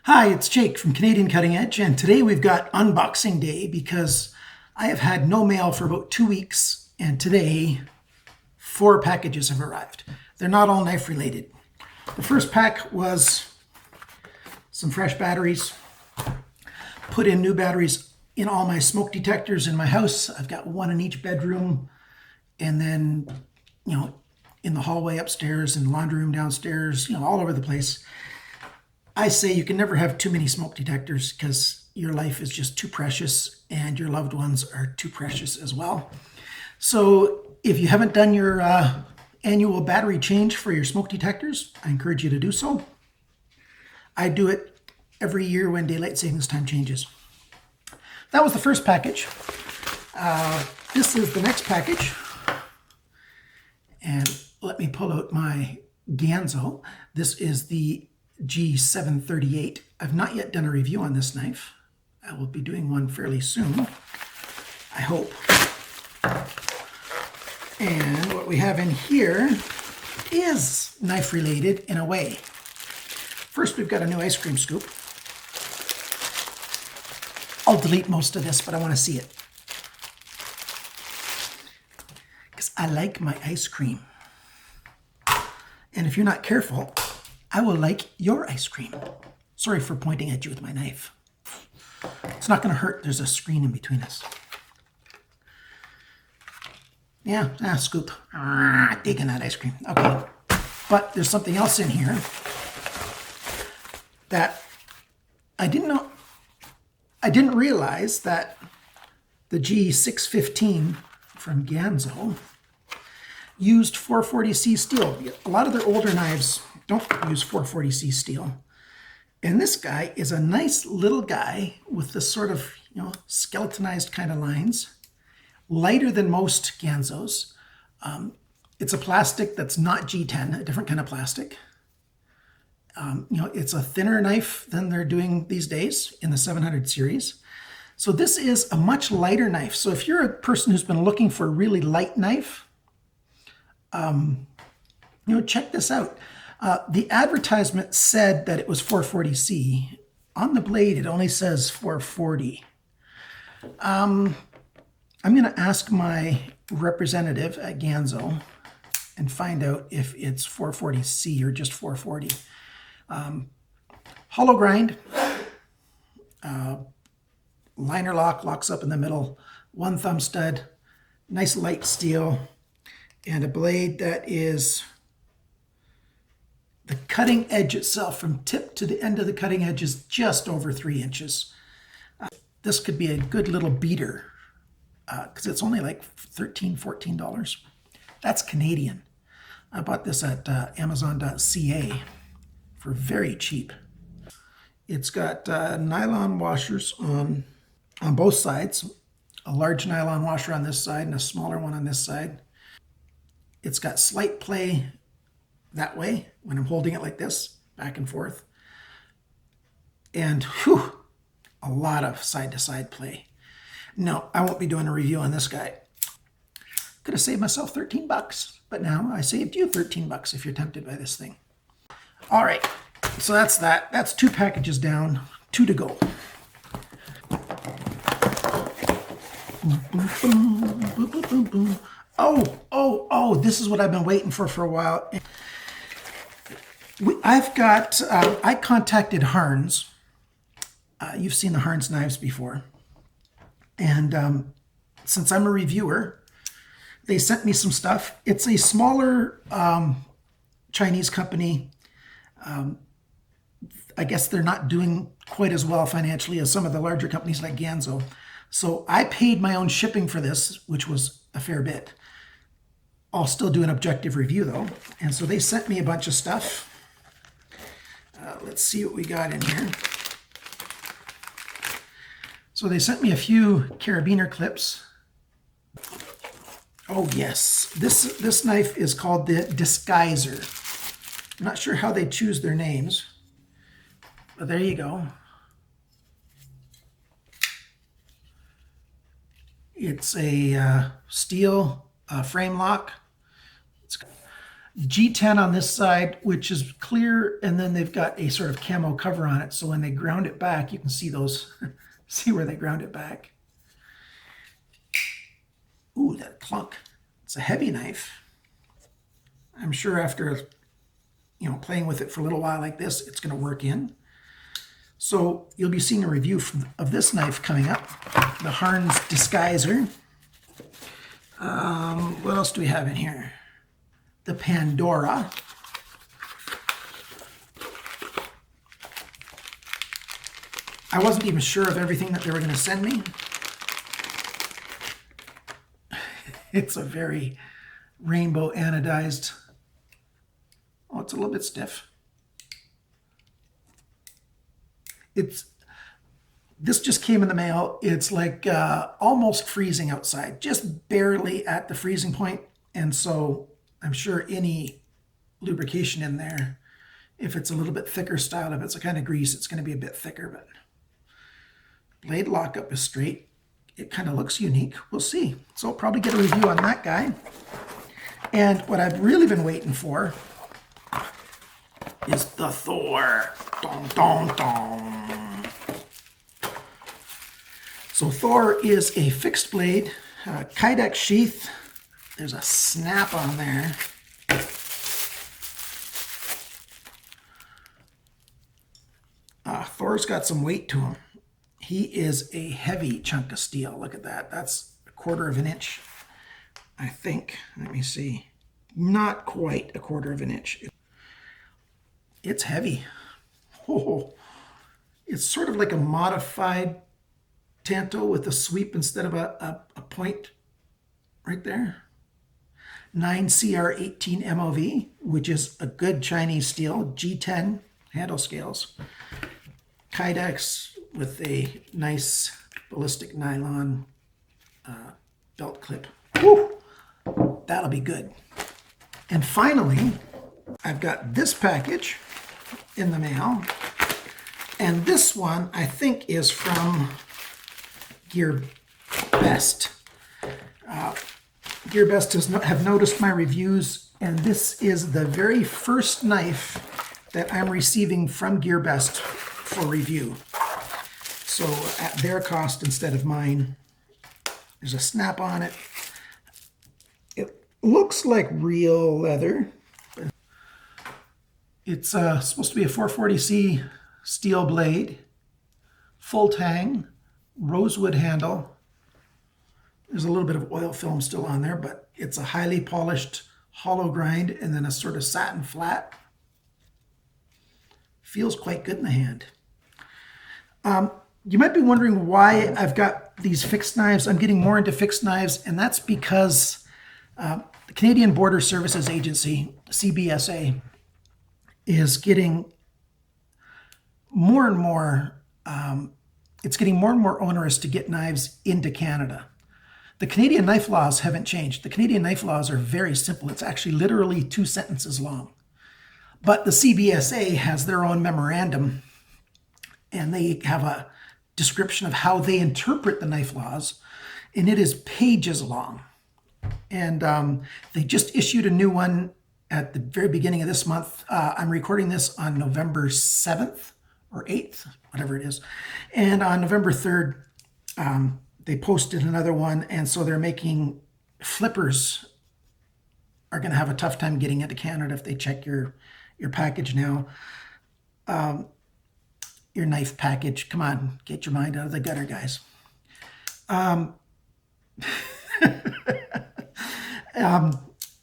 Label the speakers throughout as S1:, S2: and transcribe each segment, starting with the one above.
S1: Hi, it's Jake from Canadian Cutting Edge, and today we've got unboxing day because I have had no mail for about 2 weeks, and today 4 packages have arrived. They're not all knife related. The first pack was some fresh batteries. Put in new batteries in all my smoke detectors in my house. I've got one in each bedroom, and then, in the hallway upstairs and laundry room downstairs, all over the place. I say you can never have too many smoke detectors because your life is just too precious and your loved ones are too precious as well. So if you haven't done your annual battery change for your smoke detectors, I encourage you to do so. I do it every year when daylight savings time changes. That was the first package. This is the next package. And let me pull out my Ganzo. This is the G738. I've not yet done a review on this knife. I will be doing one fairly soon, I hope. And what we have in here is knife related in a way. First, we've got a new ice cream scoop. I'll delete most of this, but I want to see it, because I like my ice cream. And if you're not careful, I will like your ice cream. Sorry for pointing at you with my knife. It's not going to hurt. There's a screen in between us. Yeah, scoop. Digging that ice cream. Okay. But there's something else in here that I didn't know. I didn't realize that the G615 from Ganzo used 440C steel. A lot of their older knives don't use 440C steel. And this guy is a nice little guy with this sort of, skeletonized kind of lines. Lighter than most Ganzos. It's a plastic that's not G10, a different kind of plastic. It's a thinner knife than they're doing these days in the 700 series. So this is a much lighter knife. So if you're a person who's been looking for a really light knife, check this out. The advertisement said that it was 440C. On the blade, it only says 440. I'm going to ask my representative at Ganzo and find out if it's 440C or just 440. Hollow grind. Liner lock, locks up in the middle. One thumb stud. Nice light steel. And a blade that is... the cutting edge itself, from tip to the end of the cutting edge, is just over 3 inches. This could be a good little beater because it's only like $13, $14. That's Canadian. I bought this at Amazon.ca for very cheap. It's got nylon washers on both sides. A large nylon washer on this side and a smaller one on this side. It's got slight play that way when I'm holding it like this, back and forth. And a lot of side-to-side play. No, I won't be doing a review on this guy. Could have saved myself 13 bucks, but now I saved you 13 bucks if you're tempted by this thing. All right, so that's that. That's 2 packages down, 2 to go. Oh, this is what I've been waiting for a while. I contacted Harnes. You've seen the Harnes knives before. And since I'm a reviewer, they sent me some stuff. It's a smaller Chinese company. I guess they're not doing quite as well financially as some of the larger companies like Ganzo. So I paid my own shipping for this, which was a fair bit. I'll still do an objective review though. And so they sent me a bunch of stuff. Let's see what we got in here. So they sent me a few carabiner clips. Oh yes, this knife is called the Disguiser. I'm not sure how they choose their names, but there you go. It's a steel frame lock. G10 on this side, which is clear, and then they've got a sort of camo cover on it. So when they ground it back, you can see those, see where they ground it back. Ooh, that clunk. It's a heavy knife. I'm sure after, playing with it for a little while like this, it's going to work in. So you'll be seeing a review of this knife coming up, the Harnes Disguiser. What else do we have in here? The Pandora. I wasn't even sure of everything that they were going to send me. It's a very rainbow anodized. Oh, it's a little bit stiff. This just came in the mail. It's like almost freezing outside, just barely at the freezing point. And so I'm sure any lubrication in there, if it's a little bit thicker style, if it's a kind of grease, it's going to be a bit thicker. But blade lockup is straight. It kind of looks unique. We'll see. So I'll probably get a review on that guy. And what I've really been waiting for is the Thor. Dong, dong, dong. So Thor is a fixed blade, Kydex sheath. There's a snap on there. Thor's got some weight to him. He is a heavy chunk of steel. Look at that. That's 1/4 of an inch, I think. Let me see. Not quite 1/4 of an inch. It's heavy. Oh, it's sort of like a modified Tanto with a sweep instead of a point right there. 9CR18 MOV, which is a good Chinese steel. G10 handle scales. Kydex with a nice ballistic nylon belt clip. Woo! That'll be good. And finally, I've got this package in the mail. And this one, I think, is from GearBest. GearBest have noticed my reviews, and this is the very first knife that I'm receiving from GearBest for review. So at their cost instead of mine. There's a snap on it. It looks like real leather. It's supposed to be a 440C steel blade, full tang, rosewood handle. There's a little bit of oil film still on there, but it's a highly polished hollow grind and then a sort of satin flat. Feels quite good in the hand. You might be wondering why I've got these fixed knives. I'm getting more into fixed knives, and that's because the Canadian Border Services Agency, CBSA, is getting more and more, it's getting more and more onerous to get knives into Canada. The Canadian knife laws haven't changed. The Canadian knife laws are very simple. It's actually literally 2 sentences long. But the CBSA has their own memorandum, and they have a description of how they interpret the knife laws, and it is pages long. And they just issued a new one at the very beginning of this month. I'm recording this on November 7th or 8th, whatever it is. And on November 3rd, they posted another one, and so they're making flippers are going to have a tough time getting into Canada if they check your package now. Your knife package. Come on, get your mind out of the gutter, guys.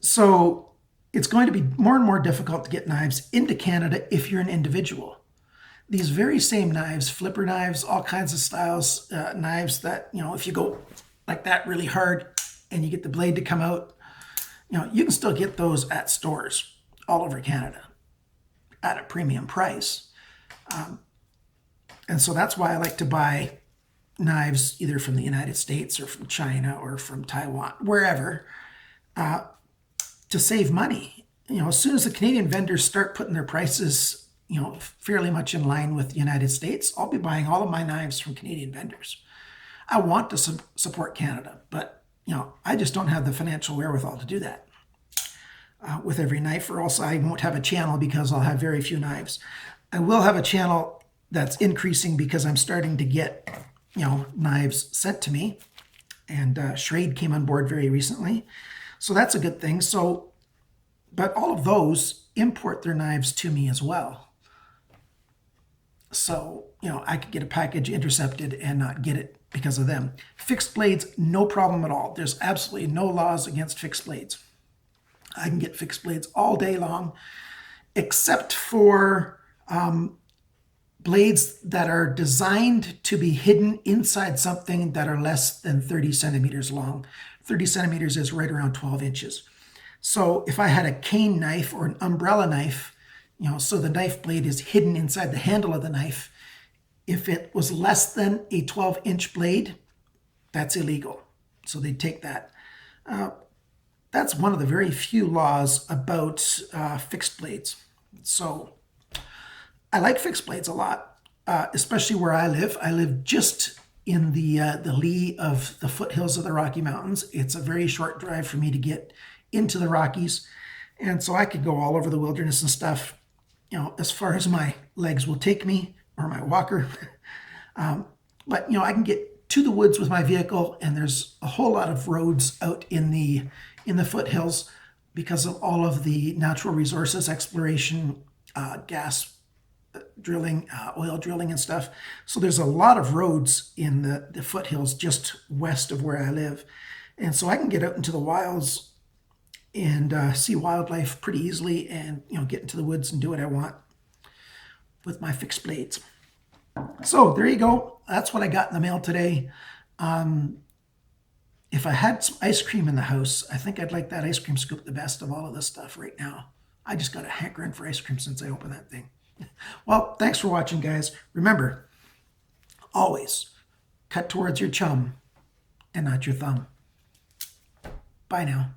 S1: So it's going to be more and more difficult to get knives into Canada if you're an individual. These very same knives, flipper knives, all kinds of styles, knives that, if you go like that really hard and you get the blade to come out, you can still get those at stores all over Canada at a premium price. And so that's why I like to buy knives either from the United States or from China or from Taiwan, wherever, to save money. As soon as the Canadian vendors start putting their prices, fairly much in line with the United States, I'll be buying all of my knives from Canadian vendors. I want to support Canada, but, I just don't have the financial wherewithal to do that. with every knife, or else I won't have a channel because I'll have very few knives. I will have a channel that's increasing because I'm starting to get, knives sent to me. And Schrade came on board very recently. So that's a good thing. So, but all of those import their knives to me as well. So, I could get a package intercepted and not get it because of them. Fixed blades, no problem at all. There's absolutely no laws against fixed blades. I can get fixed blades all day long, except for blades that are designed to be hidden inside something that are less than 30 centimeters long. 30 centimeters is right around 12 inches. So if I had a cane knife or an umbrella knife, so the knife blade is hidden inside the handle of the knife, if it was less than a 12-inch blade, that's illegal. So they take that. That's one of the very few laws about fixed blades. So I like fixed blades a lot, especially where I live. I live just in the lee of the foothills of the Rocky Mountains. It's a very short drive for me to get into the Rockies. And so I could go all over the wilderness and stuff, as far as my legs will take me, or my walker. But, I can get to the woods with my vehicle, and there's a whole lot of roads out in the foothills because of all of the natural resources exploration, gas drilling, oil drilling and stuff. So there's a lot of roads in the foothills just west of where I live. And so I can get out into the wilds and see wildlife pretty easily, and get into the woods and do what I want with my fixed blades. So there you go. That's what I got in the mail today. If I had some ice cream in the house, I think I'd like that ice cream scoop the best of all of this stuff right now. I just got a hankering for ice cream since I opened that thing. Well, thanks for watching, guys. Remember, always cut towards your chum and not your thumb. Bye now.